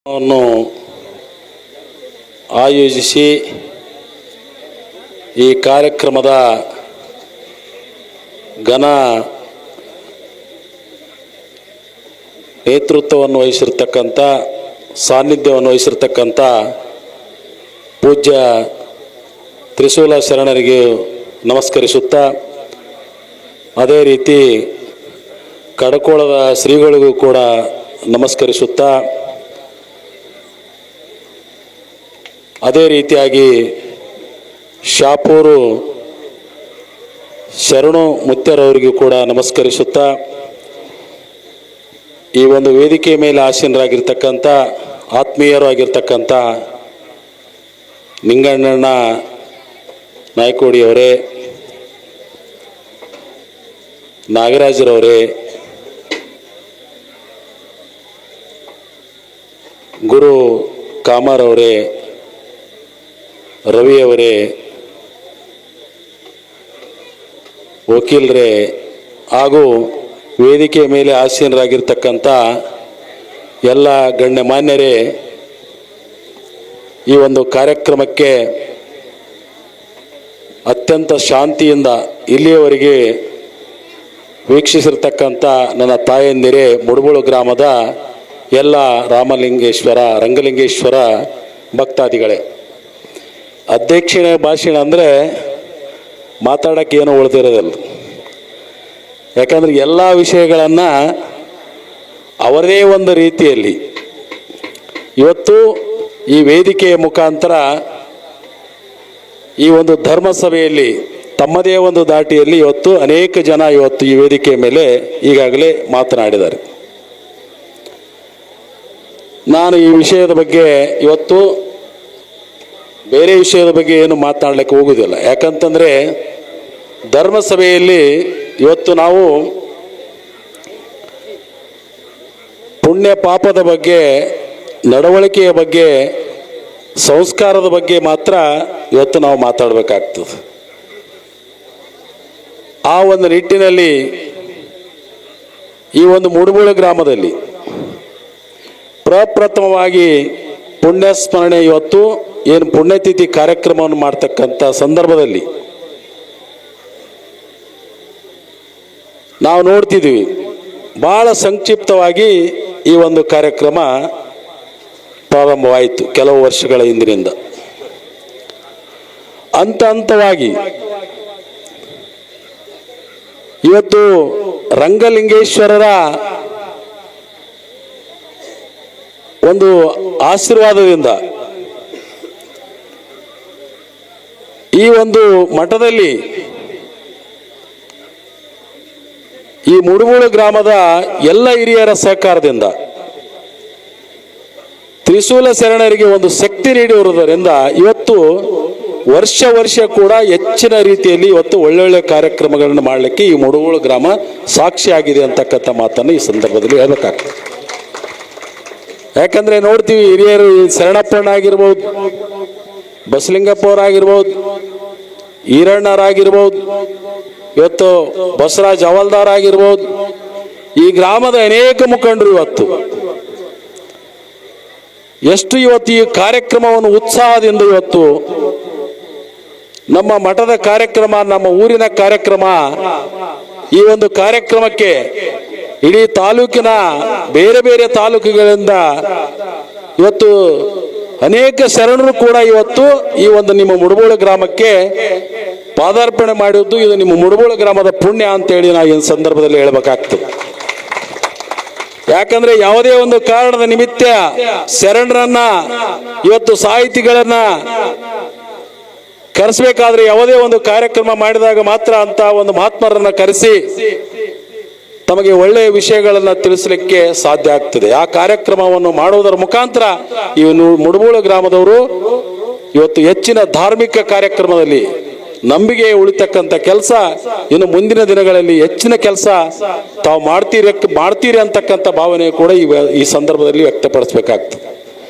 ಅನ್ನು ಆಯೋಜಿಸಿ ಈ ಕಾರ್ಯಕ್ರಮದ ಘನ ನೇತೃತ್ವವನ್ನು ವಹಿಸಿರ್ತಕ್ಕಂಥ ಸಾನ್ನಿಧ್ಯವನ್ನು ವಹಿಸಿರ್ತಕ್ಕಂಥ ಪೂಜ್ಯ ತ್ರಿಶೂಲ ಶರಣರಿಗೆ ನಮಸ್ಕರಿಸುತ್ತಾ, ಅದೇ ರೀತಿ ಕಡಕೋಳದ ಶ್ರೀಗಳಿಗೂ ಕೂಡ ನಮಸ್ಕರಿಸುತ್ತಾ, ಅದೇ ರೀತಿಯಾಗಿ ಶಾಪೂರು ಶರಣು ಮುತ್ಯರವರಿಗೂ ಕೂಡ ನಮಸ್ಕರಿಸುತ್ತಾ, ಈ ಒಂದು ವೇದಿಕೆ ಮೇಲೆ ಆಸೀನರಾಗಿರ್ತಕ್ಕಂಥ ಆತ್ಮೀಯರು ಆಗಿರ್ತಕ್ಕಂಥ ನಿಂಗಣ್ಣಣ್ಣ ನಾಯ್ಕೋಡಿಯವರೇ, ನಾಗರಾಜರವರೇ, ಗುರು ಕಾಮರವರೇ, ರವಿಯವರೇ, ವಕೀಲರೇ ಹಾಗೂ ವೇದಿಕೆ ಮೇಲೆ ಆಸೀನರಾಗಿರ್ತಕ್ಕಂಥ ಎಲ್ಲ ಗಣ್ಯಮಾನ್ಯರೇ, ಈ ಒಂದು ಕಾರ್ಯಕ್ರಮಕ್ಕೆ ಅತ್ಯಂತ ಶಾಂತಿಯಿಂದ ಇಲ್ಲಿಯವರೆಗೆ ವೀಕ್ಷಿಸಿರ್ತಕ್ಕಂಥ ನನ್ನ ತಾಯಂದಿರೇ, ಮುಡುಬುಳು ಗ್ರಾಮದ ಎಲ್ಲ ರಾಮಲಿಂಗೇಶ್ವರ ರಂಗಲಿಂಗೇಶ್ವರ ಭಕ್ತಾದಿಗಳೇ, ಅಧ್ಯಕ್ಷಿಣ ಭಾಷಣ ಅಂದರೆ ಮಾತಾಡೋಕ್ಕೆ ಏನೂ ಉಳಿದಿರೋದಿಲ್ಲ. ಯಾಕಂದರೆ ಎಲ್ಲ ವಿಷಯಗಳನ್ನು ಅವರದೇ ಒಂದು ರೀತಿಯಲ್ಲಿ ಇವತ್ತು ಈ ವೇದಿಕೆಯ ಮುಖಾಂತರ ಈ ಒಂದು ಧರ್ಮಸಭೆಯಲ್ಲಿ ತಮ್ಮದೇ ಒಂದು ದಾಟಿಯಲ್ಲಿ ಇವತ್ತು ಅನೇಕ ಜನ ಇವತ್ತು ಈ ವೇದಿಕೆಯ ಮೇಲೆ ಈಗಾಗಲೇ ಮಾತನಾಡಿದ್ದಾರೆ. ನಾನು ಈ ವಿಷಯದ ಬಗ್ಗೆ ಇವತ್ತು ಬೇರೆ ವಿಷಯದ ಬಗ್ಗೆ ಏನು ಮಾತನಾಡಲಿಕ್ಕೆ ಹೋಗುವುದಿಲ್ಲ. ಯಾಕಂತಂದರೆ ಧರ್ಮಸಭೆಯಲ್ಲಿ ಇವತ್ತು ನಾವು ಪುಣ್ಯ ಪಾಪದ ಬಗ್ಗೆ, ನಡವಳಿಕೆಯ ಬಗ್ಗೆ, ಸಂಸ್ಕಾರದ ಬಗ್ಗೆ ಮಾತ್ರ ಇವತ್ತು ನಾವು ಮಾತಾಡಬೇಕಾಗ್ತದೆ. ಆ ಒಂದು ನಿಟ್ಟಿನಲ್ಲಿ ಈ ಒಂದು ಮುಡುಬುಳು ಗ್ರಾಮದಲ್ಲಿ ಪ್ರಪ್ರಥಮವಾಗಿ ಪುಣ್ಯ ಸ್ಮರಣೆ ಇವತ್ತು ಏನು ಪುಣ್ಯತಿಥಿ ಕಾರ್ಯಕ್ರಮವನ್ನು ಮಾಡ್ತಕ್ಕಂಥ ಸಂದರ್ಭದಲ್ಲಿ ನಾವು ನೋಡ್ತಿದ್ದೀವಿ, ಭಾಳ ಸಂಕ್ಷಿಪ್ತವಾಗಿ ಈ ಒಂದು ಕಾರ್ಯಕ್ರಮ ಪ್ರಾರಂಭವಾಯಿತು ಕೆಲವು ವರ್ಷಗಳ ಹಿಂದಿನಿಂದ. ಹಂತ ಹಂತವಾಗಿ ಇವತ್ತು ರಂಗಲಿಂಗೇಶ್ವರರ ಒಂದು ಆಶೀರ್ವಾದದಿಂದ ಈ ಒಂದು ಮಠದಲ್ಲಿ ಈ ಮುಡುಬುಳು ಗ್ರಾಮದ ಎಲ್ಲ ಹಿರಿಯರ ಸಹಕಾರದಿಂದ ತ್ರಿಶೂಲ ಶರಣರಿಗೆ ಒಂದು ಶಕ್ತಿ ನೀಡಿರುವುದರಿಂದ ಇವತ್ತು ವರ್ಷ ಕೂಡ ಹೆಚ್ಚಿನ ರೀತಿಯಲ್ಲಿ ಇವತ್ತು ಒಳ್ಳೊಳ್ಳೆ ಕಾರ್ಯಕ್ರಮಗಳನ್ನು ಮಾಡಲಿಕ್ಕೆ ಈ ಮುಡುಬುಳು ಗ್ರಾಮ ಸಾಕ್ಷಿಯಾಗಿದೆ ಅಂತಕ್ಕಂಥ ಮಾತನ್ನು ಈ ಸಂದರ್ಭದಲ್ಲಿ ಹೇಳಬೇಕಾಗ್ತದೆ. ಯಾಕಂದರೆ ನೋಡ್ತೀವಿ, ಹಿರಿಯರು ಶರಣಪ್ಪಣ್ಣ ಆಗಿರ್ಬೋದು, ಬಸಲಿಂಗಪ್ಪ ಅವರಾಗಿರ್ಬೋದು, ಈರಣ್ಣರಾಗಿರ್ಬೋದು, ಇವತ್ತು ಬಸವರಾಜ್ ಹವಲ್ದಾರ್ ಆಗಿರ್ಬೋದು, ಈ ಗ್ರಾಮದ ಅನೇಕ ಮುಖಂಡರು ಇವತ್ತು ಎಷ್ಟು ಇವತ್ತು ಈ ಕಾರ್ಯಕ್ರಮವನ್ನು ಉತ್ಸಾಹದಿಂದ ಇವತ್ತು ನಮ್ಮ ಮಠದ ಕಾರ್ಯಕ್ರಮ, ನಮ್ಮ ಊರಿನ ಕಾರ್ಯಕ್ರಮ, ಈ ಒಂದು ಕಾರ್ಯಕ್ರಮಕ್ಕೆ ಇಡೀ ತಾಲೂಕಿನ ಬೇರೆ ಬೇರೆ ತಾಲೂಕುಗಳಿಂದ ಇವತ್ತು ಅನೇಕ ಶರಣರು ಕೂಡ ಇವತ್ತು ಈ ಒಂದು ನಿಮ್ಮ ಮುಡುಬುಳು ಗ್ರಾಮಕ್ಕೆ ಪಾದಾರ್ಪಣೆ ಮಾಡಿದ್ದು ಇದು ನಿಮ್ಮ ಮುಡುಬುಳು ಗ್ರಾಮದ ಪುಣ್ಯ ಅಂತೇಳಿ ನಾವು ಈ ಸಂದರ್ಭದಲ್ಲಿ ಹೇಳಬೇಕಾಗ್ತದೆ. ಯಾಕಂದ್ರೆ ಯಾವುದೇ ಒಂದು ಕಾರಣದ ನಿಮಿತ್ತ ಶರಣರನ್ನ ಇವತ್ತು ಸಾಹಿತಿಗಳನ್ನ ಕರೆಸಬೇಕಾದ್ರೆ ಯಾವುದೇ ಒಂದು ಕಾರ್ಯಕ್ರಮ ಮಾಡಿದಾಗ ಮಾತ್ರ ಅಂತ ಒಂದು ಮಹಾತ್ಮರನ್ನ ಕರೆಸಿ ತಮಗೆ ಒಳ್ಳೆಯ ವಿಷಯಗಳನ್ನು ತಿಳಿಸಲಿಕ್ಕೆ ಸಾಧ್ಯ ಆಗ್ತದೆ. ಆ ಕಾರ್ಯಕ್ರಮವನ್ನು ಮಾಡುವುದರ ಮುಖಾಂತರ ಈ ಮುಡುಬುಳು ಗ್ರಾಮದವರು ಇವತ್ತು ಹೆಚ್ಚಿನ ಧಾರ್ಮಿಕ ಕಾರ್ಯಕ್ರಮದಲ್ಲಿ ನಂಬಿಕೆ ಉಳಿತಕ್ಕಂಥ ಕೆಲಸ ಇನ್ನು ಮುಂದಿನ ದಿನಗಳಲ್ಲಿ ಹೆಚ್ಚಿನ ಕೆಲಸ ತಾವು ಮಾಡ್ತೀರಿ ಅಂತಕ್ಕಂಥ ಭಾವನೆ ಕೂಡ ಈ ಸಂದರ್ಭದಲ್ಲಿ ವ್ಯಕ್ತಪಡಿಸಬೇಕಾಗ್ತದೆ.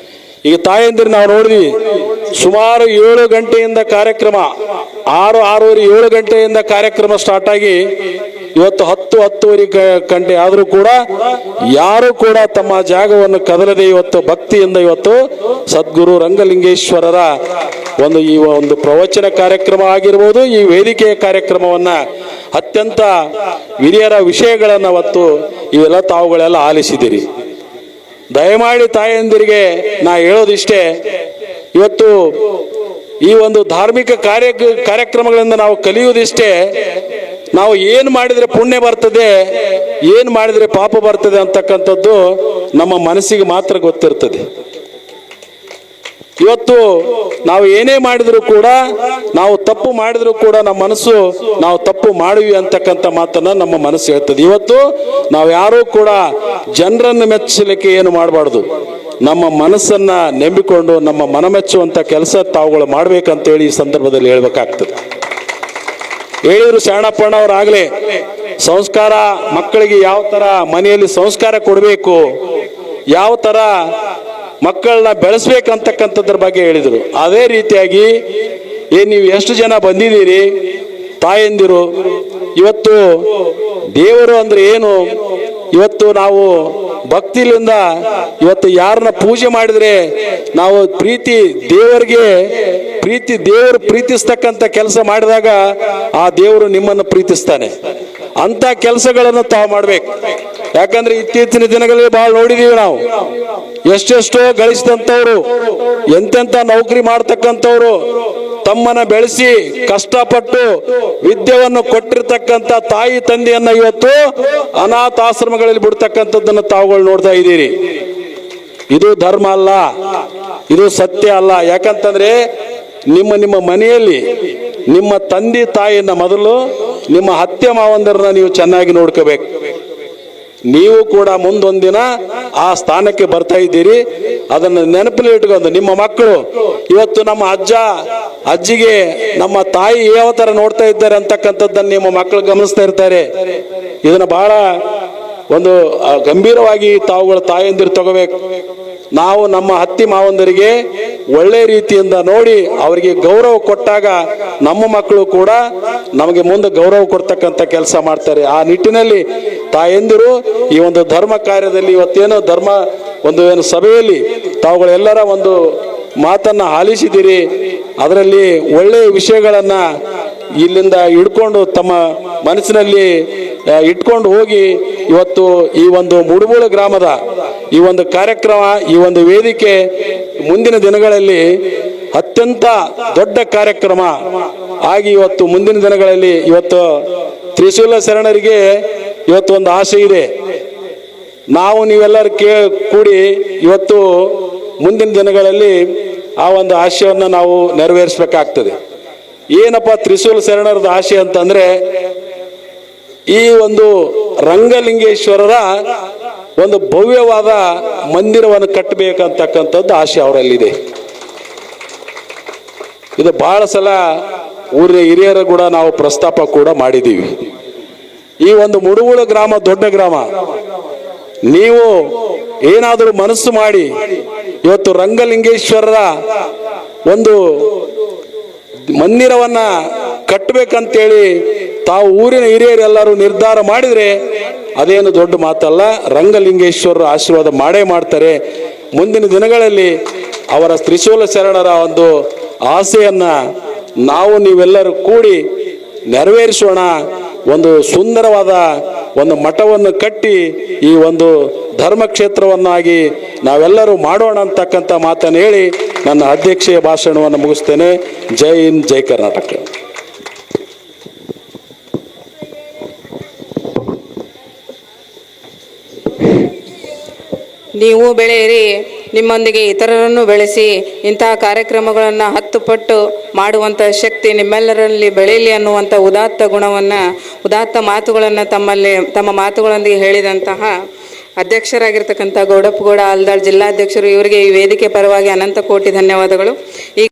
ಈಗ ತಾಯಂದಿರು ನಾವು ನೋಡಿದ್ವಿ, ಸುಮಾರು 7 ಗಂಟೆಯಿಂದ ಕಾರ್ಯಕ್ರಮ 6:30 7 ಗಂಟೆಯಿಂದ ಕಾರ್ಯಕ್ರಮ ಸ್ಟಾರ್ಟ್ ಆಗಿ ಇವತ್ತು 10-10:30 ಗಂಟೆ ಆದರೂ ಕೂಡ ಯಾರು ಕೂಡ ತಮ್ಮ ಜಾಗವನ್ನು ಕದಲದೆ ಇವತ್ತು ಭಕ್ತಿಯಿಂದ ಇವತ್ತು ಸದ್ಗುರು ರಂಗಲಿಂಗೇಶ್ವರರ ಈ ಒಂದು ಪ್ರವಚನ ಕಾರ್ಯಕ್ರಮ ಆಗಿರ್ಬೋದು, ಈ ವೇದಿಕೆಯ ಕಾರ್ಯಕ್ರಮವನ್ನ ಅತ್ಯಂತ ಹಿರಿಯರ ವಿಷಯಗಳನ್ನು ಅವತ್ತು ಇವೆಲ್ಲ ತಾವುಗಳೆಲ್ಲ ಆಲಿಸಿದಿರಿ. ದಯಮಾಡಿ ತಾಯಂದಿರಿಗೆ ನಾ ಹೇಳೋದಿಷ್ಟೇ, ಇವತ್ತು ಈ ಒಂದು ಧಾರ್ಮಿಕ ಕಾರ್ಯಕ್ರಮಗಳಿಂದ ನಾವು ಕಲಿಯುವುದಿಷ್ಟೇ, ನಾವು ಏನು ಮಾಡಿದರೆ ಪುಣ್ಯ ಬರ್ತದೆ, ಏನು ಮಾಡಿದರೆ ಪಾಪ ಬರ್ತದೆ ಅಂತಕ್ಕಂಥದ್ದು ನಮ್ಮ ಮನಸ್ಸಿಗೆ ಮಾತ್ರ ಗೊತ್ತಿರ್ತದೆ. ಇವತ್ತು ನಾವು ಏನೇ ಮಾಡಿದ್ರು ಕೂಡ, ನಾವು ತಪ್ಪು ಮಾಡಿದ್ರು ಕೂಡ ನಮ್ಮ ಮನಸ್ಸು ನಾವು ತಪ್ಪು ಮಾಡಿವಿ ಅಂತಕ್ಕಂಥ ಮಾತನ್ನ ನಮ್ಮ ಮನಸ್ಸು ಹೇಳ್ತದೆ. ಇವತ್ತು ನಾವು ಯಾರೂ ಕೂಡ ಜನರನ್ನು ಮೆಚ್ಚಲಿಕ್ಕೆ ಏನು ಮಾಡಬಾರ್ದು, ನಮ್ಮ ಮನಸ್ಸನ್ನ ನಂಬಿಕೊಂಡು ನಮ್ಮ ಮನ ಮೆಚ್ಚುವಂತ ಕೆಲಸ ತಾವುಗಳು ಮಾಡ್ಬೇಕಂತೇಳಿ ಈ ಸಂದರ್ಭದಲ್ಲಿ ಹೇಳ್ಬೇಕಾಗ್ತದೆ. ಹೇಳಿದ್ರು ಶರಣಪ್ಪಣ್ಣವರಾಗಲೇ, ಸಂಸ್ಕಾರ ಮಕ್ಕಳಿಗೆ ಯಾವ ತರ ಮನೆಯಲ್ಲಿ ಸಂಸ್ಕಾರ ಕೊಡಬೇಕು, ಯಾವ ತರ ಮಕ್ಕಳನ್ನ ಬೆಳೆಸ್ಬೇಕಂತಕ್ಕಂಥದ್ರ ಬಗ್ಗೆ ಹೇಳಿದರು. ಅದೇ ರೀತಿಯಾಗಿ ನೀವು ಎಷ್ಟು ಜನ ಬಂದಿದ್ದೀರಿ ತಾಯಂದಿರು, ಇವತ್ತು ದೇವರು ಅಂದ್ರೆ ಏನು, ಇವತ್ತು ನಾವು ಭಕ್ತಿಲಿಂದ ಇವತ್ತು ಯಾರನ್ನ ಪೂಜೆ ಮಾಡಿದ್ರೆ ನಾವು ದೇವರು ಪ್ರೀತಿಸ್ತಕ್ಕಂಥ ಕೆಲಸ ಮಾಡಿದಾಗ ಆ ದೇವರು ನಿಮ್ಮನ್ನು ಪ್ರೀತಿಸ್ತಾನೆ. ಅಂತ ಕೆಲಸಗಳನ್ನು ತಾವು ಮಾಡ್ಬೇಕು. ಯಾಕಂದ್ರೆ ಇತ್ತೀಚಿನ ದಿನಗಳಲ್ಲಿ ಬಹಳ ನೋಡಿದೀವಿ ನಾವು, ಎಷ್ಟೆಷ್ಟೋ ಗಳಿಸಿದಂಥವ್ರು, ಎಂತೆಂಥ ನೌಕರಿ ಮಾಡ್ತಕ್ಕಂಥವ್ರು, ತಮ್ಮನ್ನ ಬೆಳೆಸಿ ಕಷ್ಟಪಟ್ಟು ವಿದ್ಯೆಯನ್ನು ಕೊಟ್ಟಿರ್ತಕ್ಕಂಥ ತಾಯಿ ತಂದೆಯನ್ನ ಇವತ್ತು ಅನಾಥಾಶ್ರಮಗಳಲ್ಲಿ ಬಿಡ್ತಕ್ಕಂಥದ್ದನ್ನು ತಾವುಗಳು ನೋಡ್ತಾ ಇದ್ದೀರಿ. ಇದು ಧರ್ಮ ಅಲ್ಲ, ಇದು ಸತ್ಯ ಅಲ್ಲ. ಯಾಕಂತಂದ್ರೆ ನಿಮ್ಮ ಮನೆಯಲ್ಲಿ ನಿಮ್ಮ ತಂದೆ ತಾಯಿಯನ್ನ ಮೊದಲು ನಿಮ್ಮ ಅತ್ತೆ ಮಾವಂದರನ್ನ ನೀವು ಚೆನ್ನಾಗಿ ನೋಡ್ಕೋಬೇಕು. ನೀವು ಕೂಡ ಮುಂದೊಂದಿನ ಆ ಸ್ಥಾನಕ್ಕೆ ಬರ್ತಾ ಇದ್ದೀರಿ. ಅದನ್ನು ನೆನಪಲ್ಲಿ ಇಟ್ಕೊಂಡು ನಿಮ್ಮ ಮಕ್ಕಳು ಇವತ್ತು ನಮ್ಮ ಅಜ್ಜಿಗೆ ನಮ್ಮ ತಾಯಿ ಯಾವ ತರ ನೋಡ್ತಾ ಇದ್ದಾರೆ ಅಂತಕ್ಕಂಥದ್ದನ್ನು ನಿಮ್ಮ ಮಕ್ಕಳು ಗಮನಿಸ್ತಾ ಇರ್ತಾರೆ. ಇದನ್ನ ಬಹಳ ಒಂದು ಗಂಭೀರವಾಗಿ ತಾವುಗಳ ತಾಯಂದಿರು ತಗೋಬೇಕು. ನಾವು ನಮ್ಮ ಅತ್ತಿ ಮಾವಂದರಿಗೆ ಒಳ್ಳೆ ರೀತಿಯಿಂದ ನೋಡಿ ಅವರಿಗೆ ಗೌರವ ಕೊಟ್ಟಾಗ ನಮ್ಮ ಮಕ್ಕಳು ಕೂಡ ನಮಗೆ ಮುಂದೆ ಗೌರವ ಕೊಡ್ತಕ್ಕಂಥ ಕೆಲಸ ಮಾಡ್ತಾರೆ. ಆ ನಿಟ್ಟಿನಲ್ಲಿ ತಾಯಂದಿರು ಈ ಒಂದು ಧರ್ಮ ಕಾರ್ಯದಲ್ಲಿ ಇವತ್ತೇನು ಏನು ಸಭೆಯಲ್ಲಿ ತಾವುಗಳೆಲ್ಲರ ಒಂದು ಮಾತನ್ನ ಆಲಿಸಿದಿರಿ. ಅದರಲ್ಲಿ ಒಳ್ಳೆಯ ವಿಷಯಗಳನ್ನ ಇಲ್ಲಿಂದ ಹಿಡ್ಕೊಂಡು ತಮ್ಮ ಮನಸ್ಸಿನಲ್ಲಿ ಇಟ್ಕೊಂಡು ಹೋಗಿ ಇವತ್ತು ಈ ಒಂದು ಮುಡುಬೂಳು ಗ್ರಾಮದ ಈ ಒಂದು ಕಾರ್ಯಕ್ರಮ, ಈ ಒಂದು ವೇದಿಕೆ ಮುಂದಿನ ದಿನಗಳಲ್ಲಿ ಅತ್ಯಂತ ದೊಡ್ಡ ಕಾರ್ಯಕ್ರಮ ಆಗಿ ಇವತ್ತು ಮುಂದಿನ ದಿನಗಳಲ್ಲಿ ಇವತ್ತು ತ್ರಿಶೂಲ ಶರಣರಿಗೆ ಇವತ್ತು ಒಂದು ಆಸೆ ಇದೆ. ನಾವು ನೀವೆಲ್ಲರೂ ಕೂಡಿ ಇವತ್ತು ಮುಂದಿನ ದಿನಗಳಲ್ಲಿ ಆ ಒಂದು ಆಶಯವನ್ನು ನಾವು ನೆರವೇರಿಸಬೇಕಾಗ್ತದೆ. ಏನಪ್ಪ ತ್ರಿಶೂಲ ಶರಣರದ ಆಶೆ ಅಂತಂದ್ರೆ, ಈ ಒಂದು ರಂಗಲಿಂಗೇಶ್ವರರ ಒಂದು ಭವ್ಯವಾದ ಮಂದಿರವನ್ನು ಕಟ್ಟಬೇಕಂತಕ್ಕಂಥದ್ದು ಆಶೆ ಅವರಲ್ಲಿದೆ. ಇದು ಬಹಳ ಸಲ ಊರಿನ ಹಿರಿಯರ ಕೂಡ ನಾವು ಪ್ರಸ್ತಾಪ ಕೂಡ ಮಾಡಿದ್ದೀವಿ. ಈ ಒಂದು ಮುಡುಬೂಳು ಗ್ರಾಮ ದೊಡ್ಡ ಗ್ರಾಮ, ನೀವು ಏನಾದರೂ ಮನಸ್ಸು ಮಾಡಿ ಇವತ್ತು ರಂಗಲಿಂಗೇಶ್ವರರ ಒಂದು ಮಂದಿರವನ್ನ ಕಟ್ಟಬೇಕಂತೇಳಿ ತಾವು ಊರಿನ ಹಿರಿಯರೆಲ್ಲರೂ ನಿರ್ಧಾರ ಮಾಡಿದ್ರೆ ಅದೇನು ದೊಡ್ಡ ಮಾತಲ್ಲ. ರಂಗಲಿಂಗೇಶ್ವರರ ಆಶೀರ್ವಾದ ಮಾಡೇ ಮಾಡ್ತಾರೆ. ಮುಂದಿನ ದಿನಗಳಲ್ಲಿ ಅವರ ತ್ರಿಶೂಲ ಶರಣರ ಒಂದು ಆಸೆಯನ್ನ ನಾವು ನೀವೆಲ್ಲರೂ ಕೂಡಿ ನೆರವೇರಿಸೋಣ. ಒಂದು ಸುಂದರವಾದ ಒಂದು ಮಠವನ್ನು ಕಟ್ಟಿ ಈ ಒಂದು ಧರ್ಮಕ್ಷೇತ್ರವನ್ನಾಗಿ ನಾವೆಲ್ಲರೂ ಮಾಡೋಣ ಅಂತಕ್ಕಂಥ ಮಾತನ್ನು ಹೇಳಿ ನನ್ನ ಅಧ್ಯಕ್ಷೀಯ ಭಾಷಣವನ್ನು ಮುಗಿಸ್ತೇನೆ. ಜೈ ಹಿಂದ್, ಜೈ ಕರ್ನಾಟಕ. ನೀವು ಬೆಳೆಯಿರಿ, ನಿಮ್ಮೊಂದಿಗೆ ಇತರರನ್ನು ಬೆಳೆಸಿ, ಇಂತಹ ಕಾರ್ಯಕ್ರಮಗಳನ್ನು 10 ಪಟ್ಟು ಮಾಡುವಂಥ ಶಕ್ತಿ ನಿಮ್ಮೆಲ್ಲರಲ್ಲಿ ಬೆಳೆಯಲಿ ಅನ್ನುವಂಥ ಉದಾತ್ತ ಮಾತುಗಳನ್ನು ತಮ್ಮ ಮಾತುಗಳೊಂದಿಗೆ ಹೇಳಿದಂತಹ ಅಧ್ಯಕ್ಷರಾಗಿರ್ತಕ್ಕಂಥ ಗೌಡಪ್ಪಗೌಡ ಆಲ್ದಾಳ್ ಜಿಲ್ಲಾಧ್ಯಕ್ಷರು, ಇವರಿಗೆ ಈ ವೇದಿಕೆ ಪರವಾಗಿ ಅನಂತ ಕೋಟಿ ಧನ್ಯವಾದಗಳು. ಈ